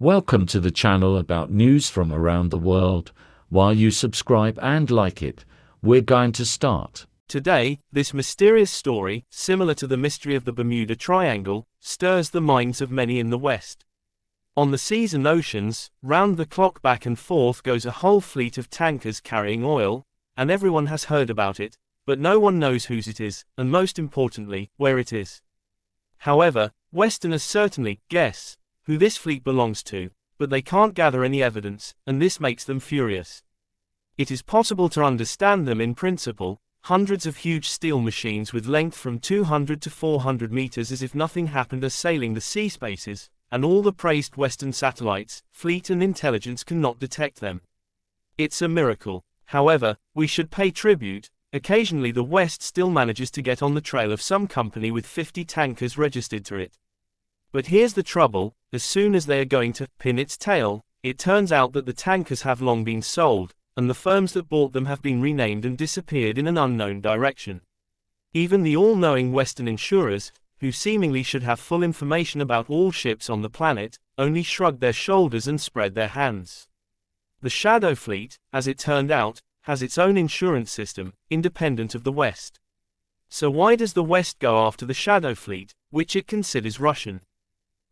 Welcome to the channel about news from around the world. While you subscribe and like it, we're going to start. Today, this mysterious story, similar to the mystery of the Bermuda Triangle, stirs the minds of many in the West. On the seas and oceans, round the clock back and forth goes a whole fleet of tankers carrying oil, and everyone has heard about it, but no one knows whose it is, and most importantly, where it is. However, Westerners certainly guess who this fleet belongs to, but they can't gather any evidence, and this makes them furious. It is possible to understand them in principle, hundreds of huge steel machines with length from 200 to 400 meters as if nothing happened are sailing the sea spaces, and all the praised Western satellites, fleet and intelligence cannot detect them. It's a miracle. However, we should pay tribute. Occasionally the West still manages to get on the trail of some company with 50 tankers registered to it. But here's the trouble, as soon as they are going to pin its tail, it turns out that the tankers have long been sold, and the firms that bought them have been renamed and disappeared in an unknown direction. Even the all-knowing Western insurers, who seemingly should have full information about all ships on the planet, only shrugged their shoulders and spread their hands. The Shadow Fleet, as it turned out, has its own insurance system, independent of the West. So why does the West go after the Shadow Fleet, which it considers Russian?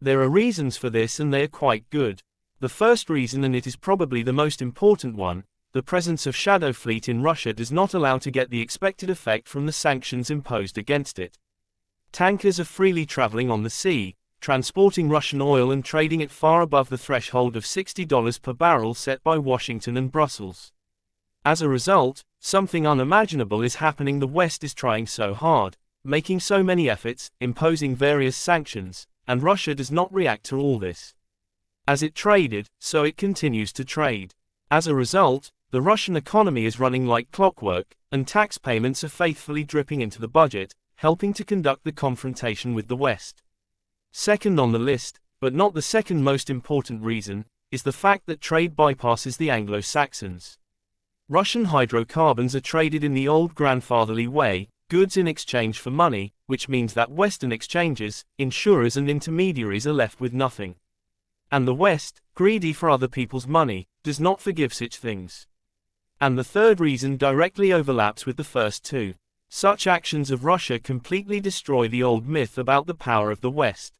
There are reasons for this and they are quite good. The first reason, and it is probably the most important one, the presence of Shadow Fleet in Russia does not allow to get the expected effect from the sanctions imposed against it. Tankers are freely traveling on the sea, transporting Russian oil and trading it far above the threshold of $60 per barrel set by Washington and Brussels. As a result, something unimaginable is happening. The West is trying so hard, making so many efforts, imposing various sanctions, and Russia does not react to all this. As it traded, so it continues to trade. As a result, the Russian economy is running like clockwork, and tax payments are faithfully dripping into the budget, helping to conduct the confrontation with the West. Second on the list, but not the second most important reason, is the fact that trade bypasses the Anglo-Saxons. Russian hydrocarbons are traded in the old grandfatherly way, goods in exchange for money, which means that Western exchanges, insurers and intermediaries are left with nothing. And the West, greedy for other people's money, does not forgive such things. And the third reason directly overlaps with the first two. Such actions of Russia completely destroy the old myth about the power of the West.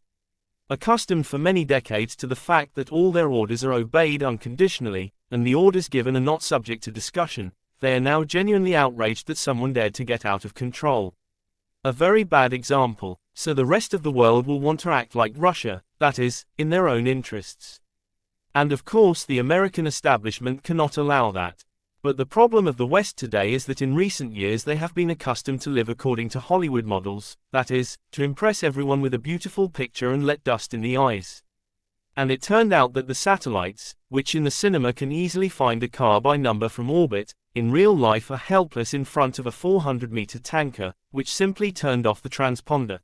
Accustomed for many decades to the fact that all their orders are obeyed unconditionally, and the orders given are not subject to discussion, they are now genuinely outraged that someone dared to get out of control. A very bad example, so the rest of the world will want to act like Russia, that is, in their own interests. And of course the American establishment cannot allow that. But the problem of the West today is that in recent years they have been accustomed to live according to Hollywood models, that is, to impress everyone with a beautiful picture and let dust in the eyes. And it turned out that the satellites, which in the cinema can easily find a car by number from orbit, in real life are helpless in front of a 400-meter tanker, which simply turned off the transponder.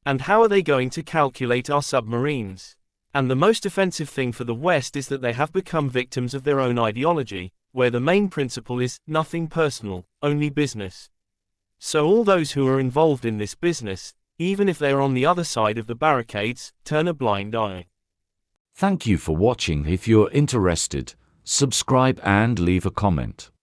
And how are they going to calculate our submarines? And the most offensive thing for the West is that they have become victims of their own ideology, where the main principle is nothing personal, only business. So all those who are involved in this business, even if they are on the other side of the barricades, turn a blind eye. Thank you for watching. If you're interested, subscribe and leave a comment.